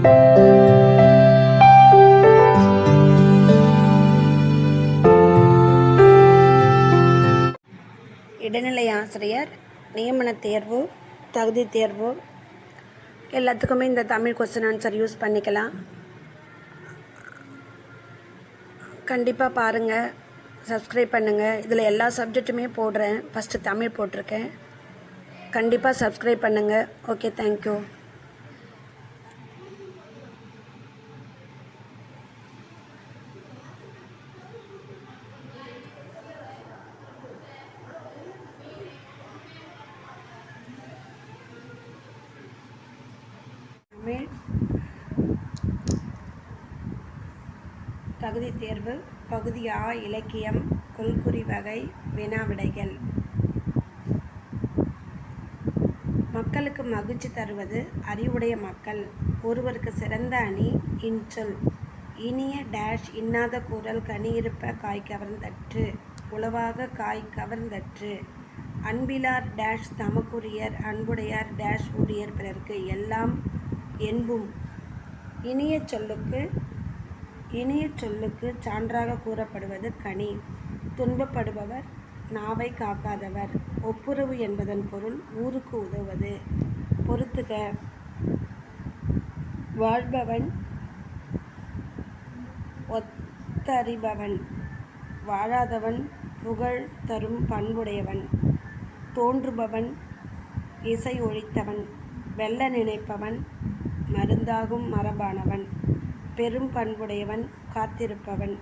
இடைநிலை ஆசிரியர் நியமன தேர்வு, தகுதி தேர்வு எல்லாத்துக்குமே இந்த தமிழ் கொஸ்டின் ஆன்சர் யூஸ் பண்ணிக்கலாம். கண்டிப்பாக பாருங்கள், சப்ஸ்கிரைப் பண்ணுங்கள். இதில் எல்லா சப்ஜெக்ட்டுமே போடுறேன். ஃபஸ்ட்டு தமிழ் போட்டிருக்கேன். கண்டிப்பாக சப்ஸ்கிரைப் பண்ணுங்கள். Okay, thank you. தமிழ் தகுதி தேர்வு பகுதி ஆ, இலக்கியம், கொள்குறி வகை, வினாவிடைகள். மக்களுக்கு மகிழ்ச்சி தருவது அறிவுடைய மக்கள். ஒருவருக்கு சிறந்த அணி இன்சொல். இனிய டேஷ் இன்னாத கூறல் கனியிருப்ப காய் கவர்ந்தற்று. உளவாக காய் கவர்ந்தற்று. அன்பிலார் டேஷ் தமக்குரியர். அன்புடையார் டேஷ் ஊழியர் பிறர்க்கு. எல்லாம் என்பும். இனிய சொல்லுக்கு சான்றாக கூறப்படுவது கனி. துன்பப்படுபவர் நாவை காக்காதவர். ஒப்புரவு என்பதன் பொருள் ஊருக்கு உதவுவது. பொறுத்துக. வாழ்பவன் ஒத்தறிபவன். வாழாதவன் புகழ் தரும் பண்புடையவன். தோன்றுபவன் இசை ஒழித்தவன். வெல்ல நினைப்பவன் மருந்தாகும் மரபானவன். பெரும் பண்புடையவன் காத்திருப்பவன்.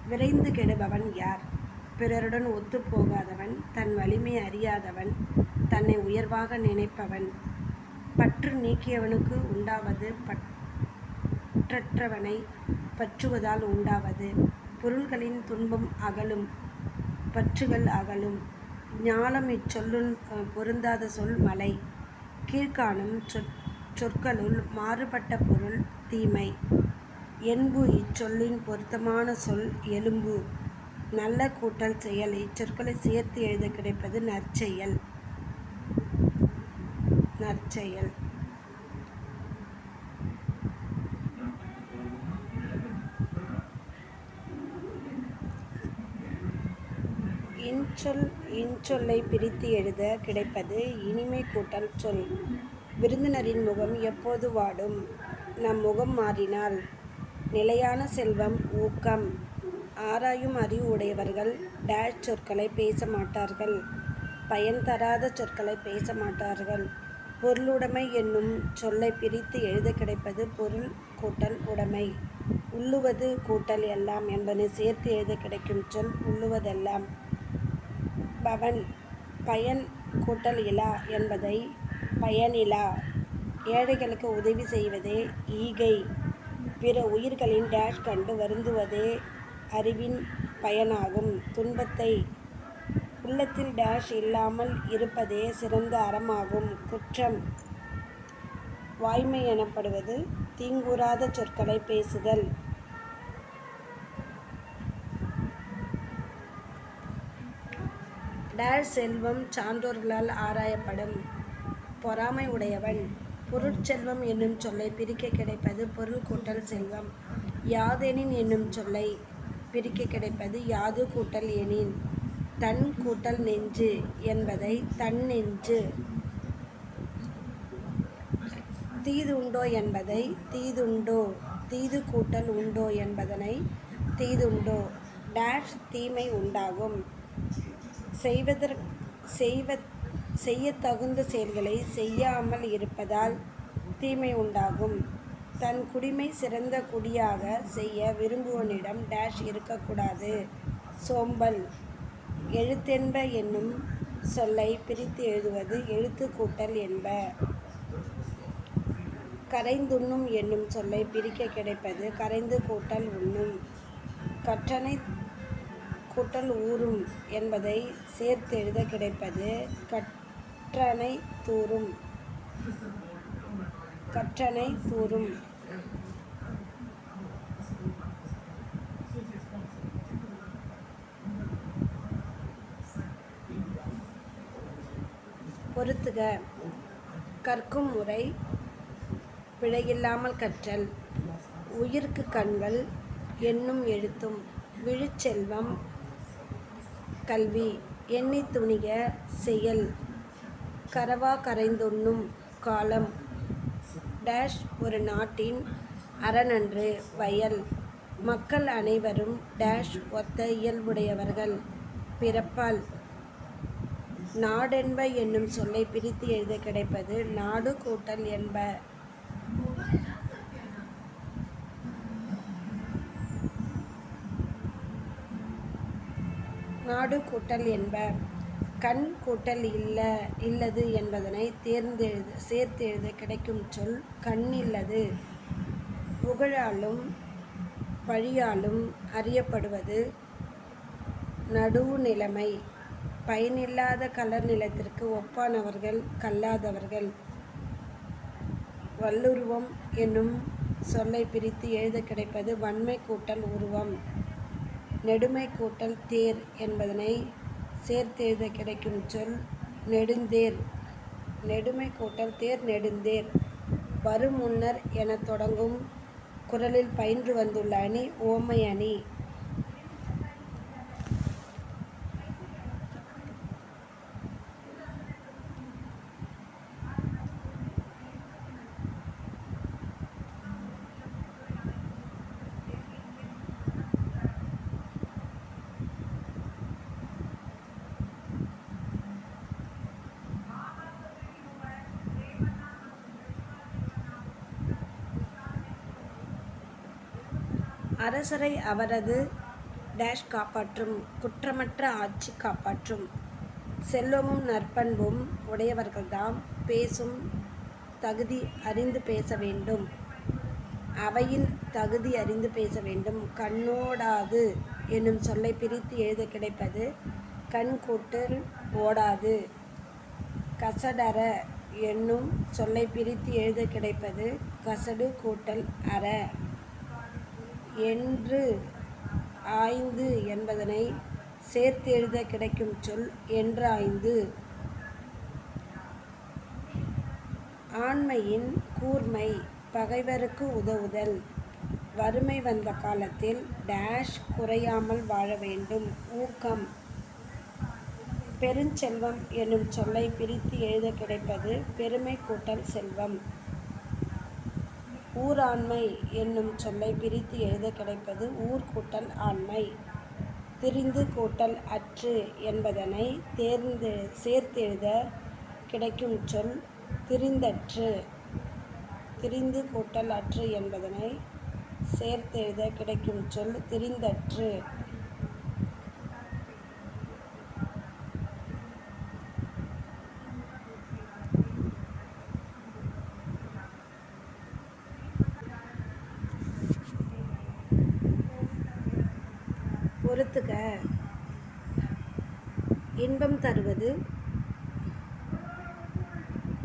விரைந்து கெடுபவன் யார்? பிறருடன் ஒத்துப்போகாதவன். தன் வலிமை அறியாதவன். தன்னை உயர்வாக நினைப்பவன். பற்று நீக்கியவனுக்கு உண்டாவது பற்றற்றவனை பற்றுவதால் உண்டாவது. பொருள்களின் துன்பம் அகலும், பற்றுகள் அகலும். ஞாலம் இச்சொல்லுன் பொருந்தாத சொல் மலை. கீழ்காணும் சொற்களுள் மாறுபட்ட பொருள் தீமை. என்பு இச்சொல்லின் பொருத்தமான சொல் எலும்பு. நல்ல கூட்டல் செயல். இச்சொற்களை சேர்த்து எழுத கிடைப்பது நற்செயல். இன்சொல்லை பிரித்து எழுத கிடைப்பது இனிமை கூட்டல் சொல். விருந்தினரின் முகம் எப்போது வாடும்? நம் முகம் மாறினால். நிலையான செல்வம் ஊக்கம். ஆராயும் அறிவு உடையவர்கள் டேஷ் சொற்களை பேச மாட்டார்கள். பயன் தராத சொற்களை பேச மாட்டார்கள். பொருளுடைமை என்னும் சொல்லை பிரித்து எழுத கிடைப்பது பொருள் கூட்டல் உடைமை. உள்ளுவது கூட்டல் எல்லாம் என்பதை சேர்த்து எழுத கிடைக்கும் சொல் உள்ளுவதெல்லாம். பவன் பயன் கூட்டல் இலா என்பதை பயனிலா. ஏழைகளுக்கு உதவி செய்வதே ஈகை. பிற உயிர்களின் டேஷ் கண்டு வருந்துவதே அறிவின் பயனாகும். துன்பத்தை உள்ளத்தில் டேஷ் இல்லாமல் இருப்பதே சிறந்த அறமாகும். குற்றம் வாய்மை எனப்படுவது தீங்கூறாத சொற்களை பேசுதல். டேஷ் செல்வம் சான்றோர்களால் ஆராயப்படும். பொறாமை உடையவன். பொருட்செல்வம் என்னும் சொல்லை பிரிக்க கிடைப்பது பொருள் கூட்டல் செல்வம். யாதெனின் என்னும் சொல்லை பிரிக்க கிடைப்பது யாது கூட்டல் எனின். தன் கூட்டல் நெஞ்சு என்பதை தன் நெஞ்சு. தீது உண்டோ என்பதை தீதுண்டோ. தீது கூட்டல் உண்டோ என்பதனை தீதுண்டோ. டேஷ் தீமை உண்டாகும். செய்ய தகுந்த செயல்களை செய்யாமல் இருப்பதால் தீமை உண்டாகும். தன் குடிமை சிறந்த குடியாக செய்ய விரும்புவனிடம் டேஷ் இருக்கக்கூடாது. சோம்பல். எழுத்தென்ப என்னும் சொல்லை பிரித்து எழுதுவது எழுத்து கூட்டல் என்ப. கரைந்துண்ணும் என்னும் சொல்லை பிரிக்க கிடைப்பது கரைந்து கூட்டல் உண்ணும். கற்றனை கூட்டல் ஊறும் என்பதை சேர்த்து எழுத கிடைப்பது கற்றனை தூறும். பொறுத்துக. கற்கும் முறை பிழையில்லாமல் கற்றல். உயிர்க்கு கண்கள் எண்ணும் எழுத்தும். விழுச்செல்வம் கல்வி. எண்ணித் துணிக செயல். கரவா கரைந்துண்ணும் காலம். டேஷ் ஒரு நாட்டின் அரணன்று வயல். மக்கள் அனைவரும் டேஷ் ஒத்த இயல்புடையவர்கள் பிறப்பால். நாடென்ப என்னும் சொல்லை பிரித்து எழுத கிடைப்பது நாடு கூட்டல் என்ப. நாடு கூட்டல் என்ப. கண் கூட்டல் இல்லது என்பதனை சேர்த்து எழுத கிடைக்கும் சொல் கண் இல்லது. புகழாலும் பழியாலும் அறியப்படுவது நடுவு நிலைமை. பயனில்லாத கலர் நிலத்திற்கு ஒப்பானவர்கள் கல்லாதவர்கள். வல்லுருவம் என்னும் சொல்லை பிரித்து எழுத கிடைப்பது வன்மை கூட்டல் உருவம். நெடுமை கூட்டல் தேர் என்பதனை சேர்த்தெழுத கிடைக்கும் சொல் நெடுந்தேர். நெடுமை கூட்டல் தேர் நெடுந்தேர். வரும் முன்னர் எனத் தொடங்கும் குறளில் பயின்று வந்துள்ள அணி உவமை அணி. அரசரை அவரது டேஷ் காப்பாற்றும். குற்றமற்ற ஆட்சி காப்பாற்றும். செல்வமும் நற்பண்பும் உடையவர்கள்தாம் பேசும் தகுதி அறிந்து பேச வேண்டும். அவையில் தகுதி அறிந்து பேச வேண்டும். கண்ணோடாது என்னும் சொல்லை பிரித்து எழுத கிடைப்பது கண் கூட்டல் ஓடாது. கசடற என்னும் சொல்லை பிரித்து எழுத கிடைப்பது கசடு கூட்டல் அற. என்று ஆய்ந்து என்பதனை சேர்த்து எழுத கிடைக்கும் சொல் என்றாய்ந்து. ஆண்மையின் கூர்மை. பகைவருக்கு உதவுதல். வறுமை வந்த காலத்தில் டேஷ் குறையாமல் வாழ வேண்டும். ஊக்கம். பெருஞ்செல்வம் என்னும் சொல்லை பிரித்து எழுத கிடைப்பது பெருமை கூட்டல் செல்வம். ஊராண்மை என்னும் சொல்லை பிரித்து எழுத கிடைப்பது ஊர் கூட்டல் ஆண்மை. திரிந்து கூட்டல் அற்று என்பதனை சேர்த்தெழுத கிடைக்கும் சொல் திரிந்தற்று. திரிந்து கூட்டல் அற்று என்பதனை சேர்த்தெழுத கிடைக்கும் சொல் திரிந்தற்று. பொறுத்துக. இன்பம் தருவது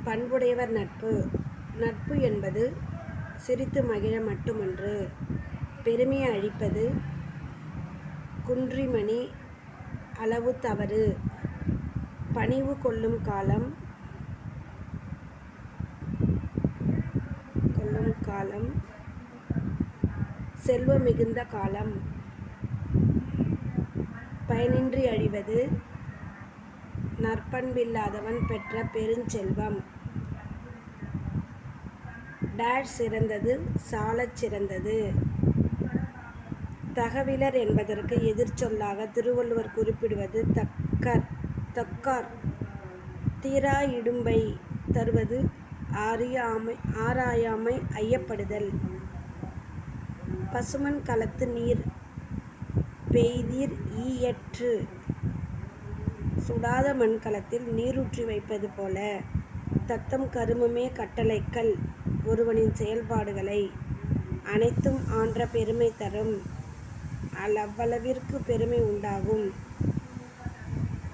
பண்புடையவர் நட்பு. நட்பு என்பது சிரித்து மகிழ மட்டுமன்று. பெருமையை அழிப்பது குன்றிமணி அளவு தவறு. பணிவு கொள்ளும் காலம் செல்வ மிகுந்த காலம். பயனின்றி அழிவது நற்பண்பில்லாதவன் பெற்ற பெருஞ்செல்வம். டேஷ் சிறந்தது சாலச் சிறந்தது. தகவிலர் என்பதற்கு எதிர்ச்சொல்லாக திருவள்ளுவர் குறிப்பிடுவது தக்கார். தீரா இடும்பை தருவது ஆராயாமை ஐயப்படுதல். பசுமன் களத்து நீர் பெய்தீர் ஈயற்று. சுடாத மண்கலத்தில் நீரூற்றி வைப்பது போல. தத்தம் கருமமே கட்டளைக்கல். ஒருவனின் செயல்பாடுகளை அனைத்தும் ஆன்ற பெருமை தரும். அவ்வளவிற்கு பெருமை உண்டாகும்.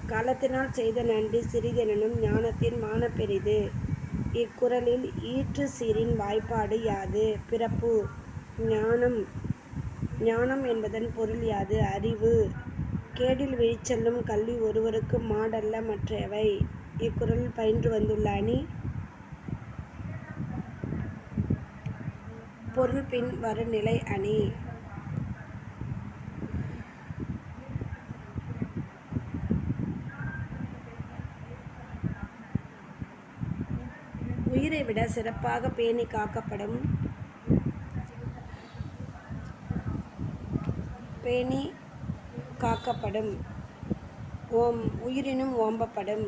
காலத்தினால் செய்த நன்றி சிறிதெனும் ஞானத்தின் மான பெரிது. இக்குறளில் ஈற்று சீரின் வாய்ப்பாடு யாது? பிறப்பு. ஞானம் என்பதன் பொருள் யாது? அறிவு. கேடில் விழிச்செல்லும் கல்வி ஒருவருக்கு மாடல்ல மற்றவை. இக்குறளில் பயின்று வந்துள்ள அணி பொருள் பின் வருநிலை அணி. உயிரை விட சிறப்பாக பேணி காக்கப்படும் உயிரினும் ஓம்பப்படும்.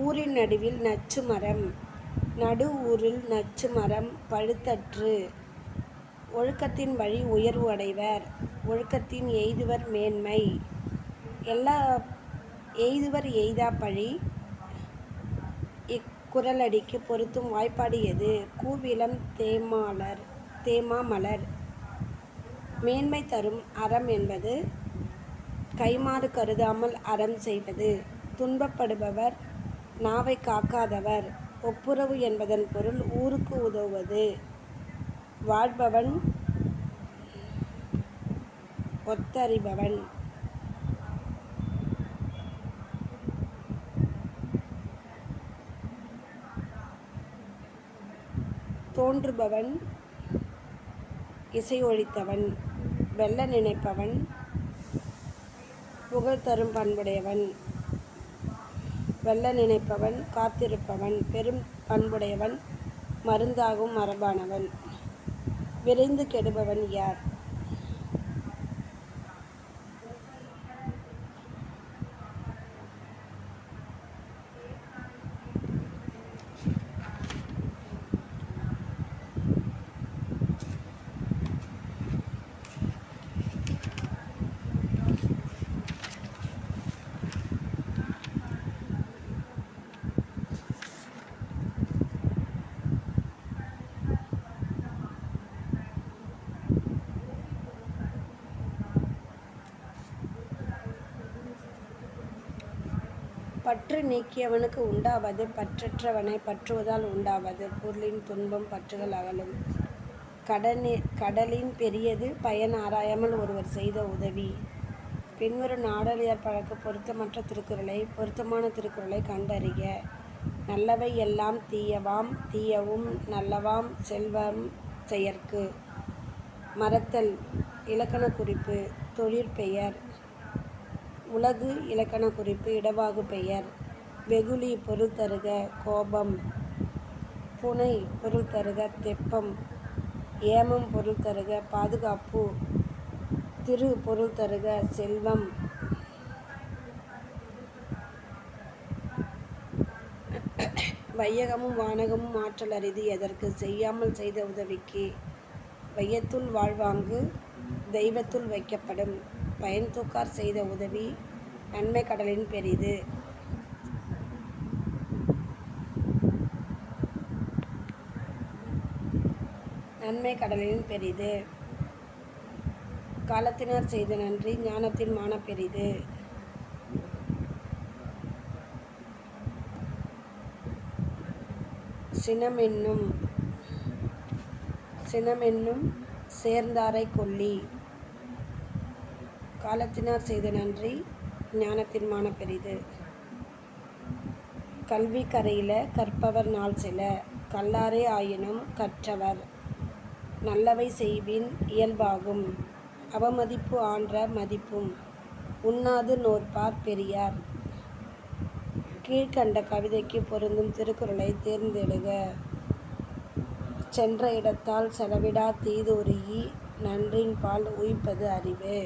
ஊரின் நடுவில் நச்சு மரம். நடு ஊரில் நச்சு மரம் பழுத்தற்று. ஒழுக்கத்தின் வழி உயர்வு அடைவர். ஒழுக்கத்தின் எய்துவர் மேன்மை. எல்லா எய்துவர் எய்தா பழி. இக்குறளடிக்கு பொருத்தும் வாய்ப்பாடு எது? கூவிளம் தேமாமலர். மேன்மை தரும் அறம் என்பது கைமாறு கருதாமல் அறம் செய்வது. துன்பப்படுபவர் நாவை காக்காதவர். ஒப்புரவு என்பதன் பொருள் ஊருக்கு உதவுவது. வாழ்பவன் ஒத்தறிபவன். தோன்றுபவன் இசையொழித்தவன். வெல்ல நினைப்பவன் புகழ் தரும் பண்புடையவன். வெல்ல நினைப்பவன் காத்திருப்பவன். பெரும் பண்புடையவன் மருந்தாகும் மரபானவன். விரைந்து கெடுபவன் யார்? பற்று நீக்கியவனுக்கு உண்டாவது பற்றற்றவனை பற்றுவதால் உண்டாவது. பொருளின் துன்பம் பற்றுகள் அகலும். கடலின் பெரியது பயன் ஆராயாமல் ஒருவர் செய்த உதவி. பின்வரும் நாடழியார் பழக்க பொருத்தமற்ற திருக்குறளை பொருத்தமான திருக்குறளை கண்டறிக. நல்லவை எல்லாம் தீயவாம் தீயவும் நல்லவாம் செல்வம் செயற்கு. மறத்தல் இலக்கண குறிப்பு தொழிற்பெயர். உலகு இலக்கண குறிப்பு இடவாகு பெயர். வெகுளி பொருள் தருக கோபம். புனை பொருள் தருக தெப்பம். ஏமம் பொருள் தருக பாதுகாப்பு. திரு பொருள் தருக செல்வம். வையகமும் வானகமும் ஆற்றல் அரிது எதற்கு? செய்யாமல் செய்த உதவிக்கு. வையத்துள் வாழ்வாங்கு தெய்வத்துள் வைக்கப்படும். பயன் தூக்கார் செய்த உதவி நன்மை கடலின் பெரிது. நன்மை கடலின் பெரிது. காலத்தினார் செய்த நன்றி ஞானத்தின் மான பெரிது. சினமென்னும் சேர்ந்தாரை கொல்லி. காலத்தினார் செய்த நன்றி ஞானத்தின் மான பெரிது. கல்வி கரையில கற்பவர் நாள் சில. கல்லாரே ஆயினும் கற்றவர். நல்லவை செய்வின் இயல்பாகும். அவமதிப்பு ஆன்ற மதிப்பும். உண்ணாது நோற்பார் பெரியார். கீழ்கண்ட கவிதைக்கு பொருந்தும் திருக்குறளை தேர்ந்தெடுக. சென்ற இடத்தால் செலவிடா தீதுருகி நன்றின் பால் உய்ப்பது அறிவு.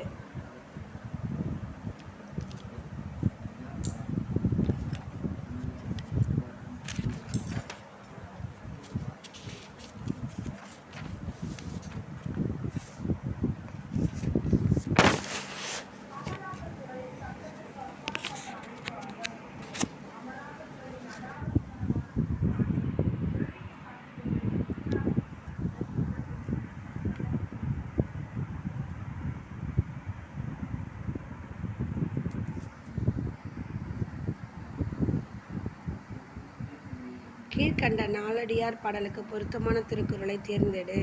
கீழ்கண்ட நாலடியார் பாடலுக்கு பொருத்தமான திருக்குறளை தேர்ந்தெடு.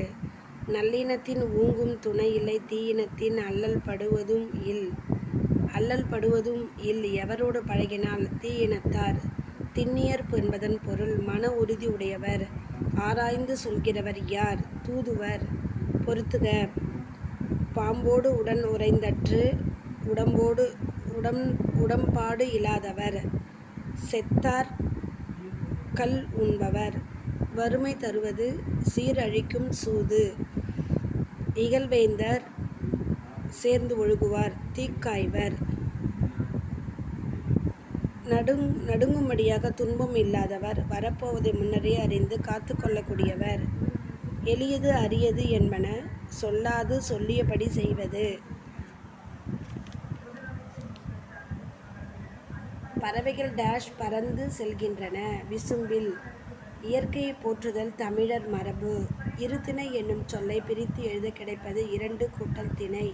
நல்லினத்தின் ஊங்கும் துணை இல்லை தீயினத்தின் அல்லல் படுவதும் இல் எவரோடு பழகினால். தீயினத்தார் திண்ணியர்ப்பு என்பதன் பொருள் மன உறுதி உடையவர். ஆராய்ந்து சொல்கிறவர் யார்? தூதுவர். பொறுத்துக. பாம்போடு உடன் உறைந்தற்று உடம்பாடு இலாதவர். செத்தார் கல் உண்பவர். வறுமை தருவது சீரழிக்கும் சூது. இகழ்வேந்தர் சேர்ந்து ஒழுகுவார் தீக்காய்வர். நடுங்கும்படியாக துன்பம் இல்லாதவர். வரப்போவதை முன்னரே அறிந்து காத்து கொள்ளக்கூடியவர். எளியது அரியது என்பன சொல்லாது சொல்லியபடி செய்வது. பறவைகள் பறந்து செல்கின்றன விசும்பில். இயற்கையை போற்றுதல் தமிழர் மரபு. இருதிணை என்னும் சொல்லை பிரித்து எழுத கிடைப்பது 2 கூட்டல் திணை.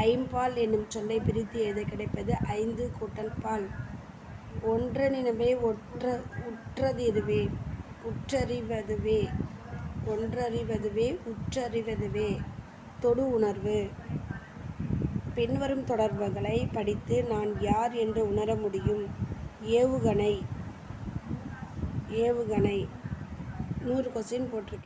ஐம்பால் என்னும் சொல்லை பிரித்து எழுத கிடைப்பது 5 கூட்டல் பால். ஒன்றெனினவே உற்றறிவதுவே தொடு உணர்வு. பின்வரும் தொடர்புகளை படித்து நான் யார் என்று உணர முடியும். ஏவுகணை 100 கொஸ்டின் போட்டிருக்கு.